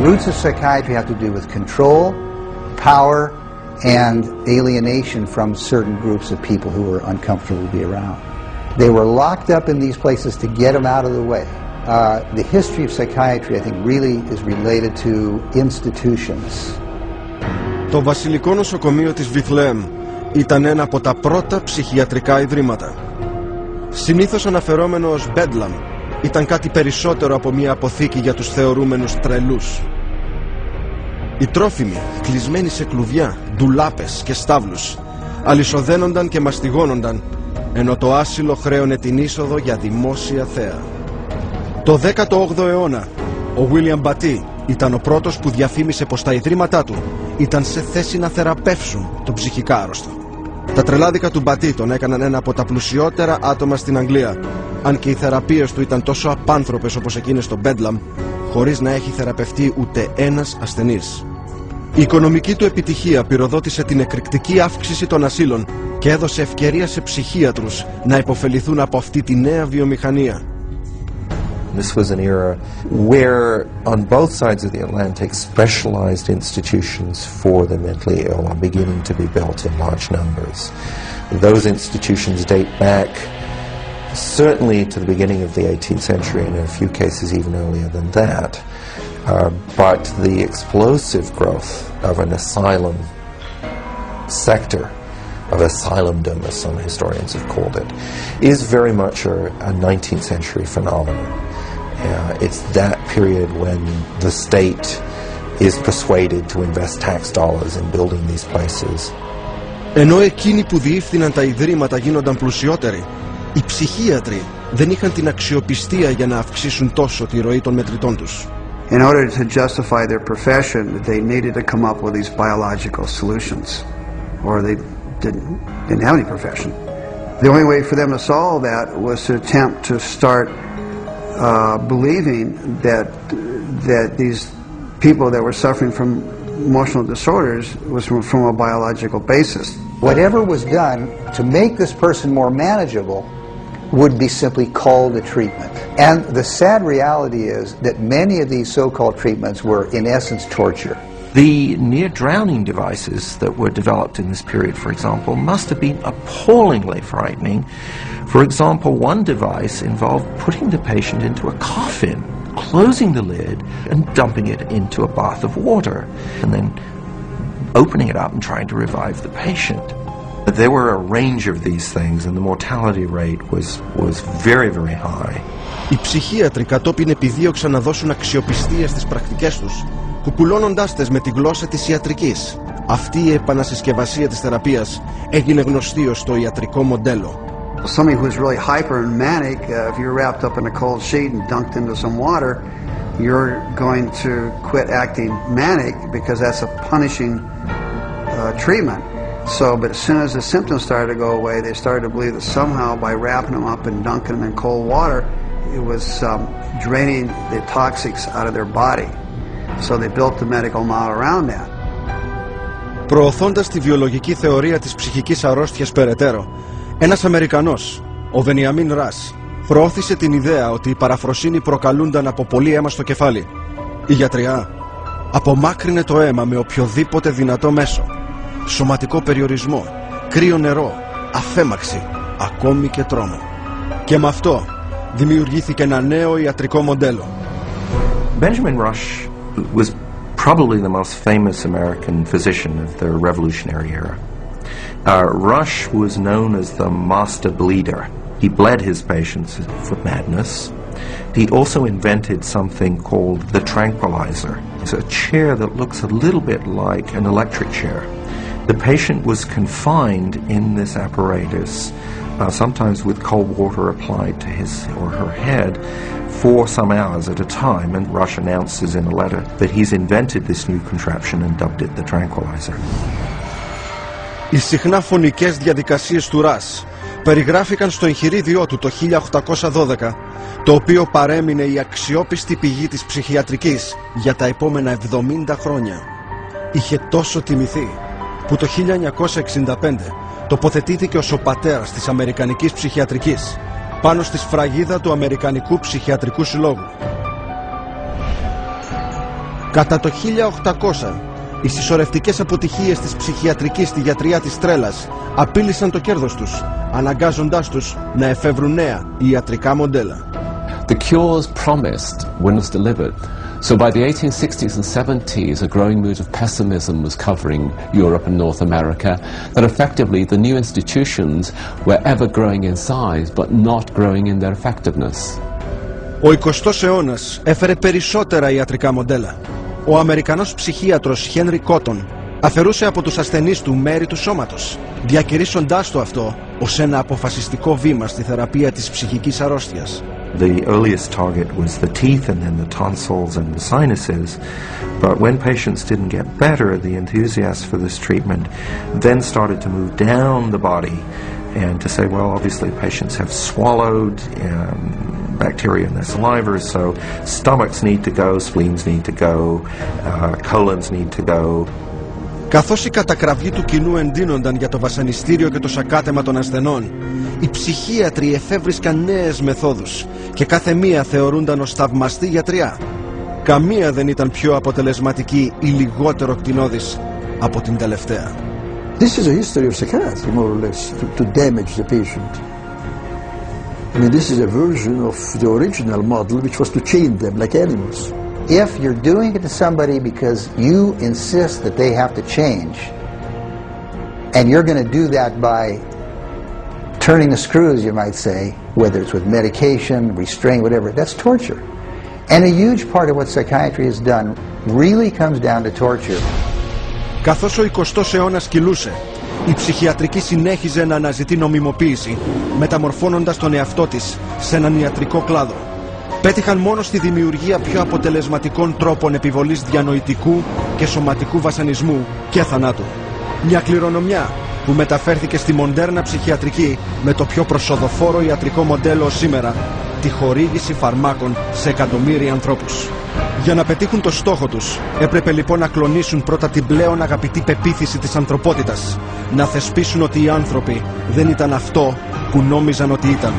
roots of psychiatry have to do with control, power, and alienation from certain groups of people who were uncomfortable to be around. They were locked up in these places to get them out of the way. The history of psychiatry, I think, really is related to institutions. Το Βασιλικό Νοσοκομείο της Βιθλεέμ ήταν ένα από τα πρώτα ψυχιατρικά ιδρύματα. Συνήθως αναφερόμενο ως Bedlam, ήταν κάτι περισσότερο από μια αποθήκη για τους θεωρούμενους τρελούς. Οι τρόφιμοι, κλεισμένοι σε κλουβιά, ντουλάπες και στάβλους, αλυσοδένονταν και μαστιγώνονταν, ενώ το άσυλο χρέωνε την είσοδο για δημόσια θέα. Το 18ο αιώνα, ο William Batty ήταν ο πρώτος που διαφήμισε πως τα ιδρύματά του ήταν σε θέση να θεραπεύσουν τον ψυχικά άρρωστο. Τα τρελάδικα του Batty τον έκαναν ένα από τα πλουσιότερα άτομα στην Αγγλία, αν και οι θεραπείες του ήταν τόσο απάνθρωπες όπως εκείνες στο Bedlam, χωρίς να έχει θεραπευτεί ούτε ένας ασθενής. Η οικονομική του επιτυχία πυροδότησε την εκρηκτική αύξηση των ασύλων και έδωσε ευκαιρία σε ψυχίατρους να υποφεληθούν από αυτή τη νέα βιομηχανία. This was an era where, on both sides of the Atlantic, specialized institutions for the mentally ill are beginning to be built in large numbers. Those institutions date back certainly to the beginning of the 18th century, and in a few cases even earlier than that. But the explosive growth of an asylum sector, of asylumdom, as some historians have called it, is very much a 19th century phenomenon. It's that period when the state is persuaded to invest tax dollars in building these places. Ενώ εκείνοι που διεύθυναν τα ιδρύματα γίνονταν πλουσιότεροι, οι ψυχίατροι δεν είχαν την αξιοπιστία για να αυξήσουν τόσο τη ροή των μετρητών τους. In order to justify their profession, they needed to come up with these biological solutions, or they didn't have any profession. The only way for them to solve that was to attempt to start believing that these people that were suffering from emotional disorders was from a biological basis. Whatever was done to make this person more manageable would be simply called a treatment. And the sad reality is that many of these so-called treatments were in essence torture. The near-drowning devices that were developed in this period, for example, must have been appallingly frightening. For example, one device involved putting the patient into a coffin, closing the lid and dumping it into a bath of water, and then opening it up and trying to revive the patient. There were a range of these things, and the mortality rate was very, very high. Οι ψυχίατροι κατόπιν επιδίωξαν να δώσουν αξιοπιστία στις πρακτικές τους, κουκουλώνοντάς τες με τη γλώσσα της ιατρικής. Αυτή η επανασυσκευασία της θεραπείας έγινε γνωστή ως το ιατρικό μοντέλο. Somebody who's really hyper and manic, if you're wrapped up in a cold sheet and dunked into some water, you're going to quit acting manic because that's a punishing treatment. So, but as soon as the symptoms started to go away, they started to believe that somehow by wrapping them up and dunking them in cold water, it was draining the toxics out of their body. So they built the medical model around that. Προωθώντας τη βιολογική θεωρία της ψυχικής αρρώστιας περαιτέρω, ένας Αμερικανός, ο Βενιαμίν Ρας, προώθησε την ιδέα ότι η παραφροσύνη προκαλούνταν από πολύ αίμα στο κεφάλι. Η γιατριά απομάκρυνε το αίμα με οποιοδήποτε δυνατό μέσο. Σωματικό περιορισμό, κρύο νερό, αφέμαξη, ακόμη και τρόμο. Και με αυτό δημιουργήθηκε ένα νέο ιατρικό μοντέλο. Benjamin Rush was probably the most famous American physician of the Revolutionary era. Rush was known as the master bleeder. He bled his patients for madness. He also invented something called the tranquilizer. It's a chair that looks a little bit like an electric chair. The patient was confined in this apparatus, sometimes with cold water applied to his or her head, for some hours at a time, and Rush announces in a letter that he's invented this new contraption and dubbed it the tranquilizer. Οι συχνά φωνικές διαδικασίες του Ρας περιγράφηκαν στο εγχειρίδιό του το 1812, το οποίο παρέμεινε η αξιόπιστη πηγή της ψυχιατρικής για τα επόμενα 70 χρόνια. Είχε τόσο τιμηθεί που το 1965 τοποθετήθηκε ως ο πατέρας της Αμερικανικής ψυχιατρικής πάνω στη σφραγίδα του Αμερικανικού Ψυχιατρικού Συλλόγου. Κατά το 1800, οι συσσωρευτικές αποτυχίες της ψυχιατρικής στη γιατριά της τρέλας απείλησαν το κέρδος τους, αναγκάζοντάς τους να εφεύρουν νέα ιατρικά μοντέλα. The cures promised were not delivered. So by the 1860s and 70s, a growing mood of pessimism was covering Europe and North America, that effectively the new institutions were ever growing in size but not growing in their effectiveness. Ο 20ος αιώνας έφερε περισσότερα ιατρικά μοντέλα. Ο Αμερικανός ψυχίατρος Henry Cotton αφαιρούσε από τους ασθενείς του μέρη του σώματος, διακηρύσσοντάς το αυτό ως ένα αποφασιστικό βήμα στη θεραπεία της ψυχικής αρρώστιας. The earliest target was the teeth and then the tonsils and the sinuses, but when patients didn't get better, the enthusiasts for this treatment then started to move down the body and to say, well, obviously patients have swallowed bacteria in their saliva, so stomachs need to go, spleens need to go, colons need to go. Καθώς οι κατακραυγοί του κοινού εντείνονταν για το βασανιστήριο και το σακάτεμα των ασθενών, οι ψυχίατροι εφεύρισκαν νέες μεθόδους και κάθε μία θεωρούνταν ως θαυμαστή γιατριά. Καμία δεν ήταν πιο αποτελεσματική ή λιγότερο κτηνώδης από την τελευταία. This is a history of psychiatry, more or less, to damage the patient. I mean, this is a version of the original model, which was to chain them like animals. If you're doing it to somebody because you insist that they have to change, and you're going to do that by turning the screws, you might say, whether it's with medication, restraint, whatever, that's torture. And a huge part of what psychiatry has done really comes down to torture. Καθώς ο 20ος αιώνας κυλούσε, η ψυχιατρική συνέχιζε να αναζητεί νομιμοποίηση, μεταμορφώνοντας τον εαυτό της σε έναν ιατρικό κλάδο. Πέτυχαν μόνο στη δημιουργία πιο αποτελεσματικών τρόπων επιβολής διανοητικού και σωματικού βασανισμού και θανάτου. Μια κληρονομιά που μεταφέρθηκε στη μοντέρνα ψυχιατρική με το πιο προσοδοφόρο ιατρικό μοντέλο σήμερα, τη χορήγηση φαρμάκων σε εκατομμύρια ανθρώπους. Για να πετύχουν το στόχο τους, έπρεπε λοιπόν να κλονίσουν πρώτα την πλέον αγαπητή πεποίθηση της ανθρωπότητας, να θεσπίσουν ότι οι άνθρωποι δεν ήταν αυτό που νόμιζαν ότι ήταν.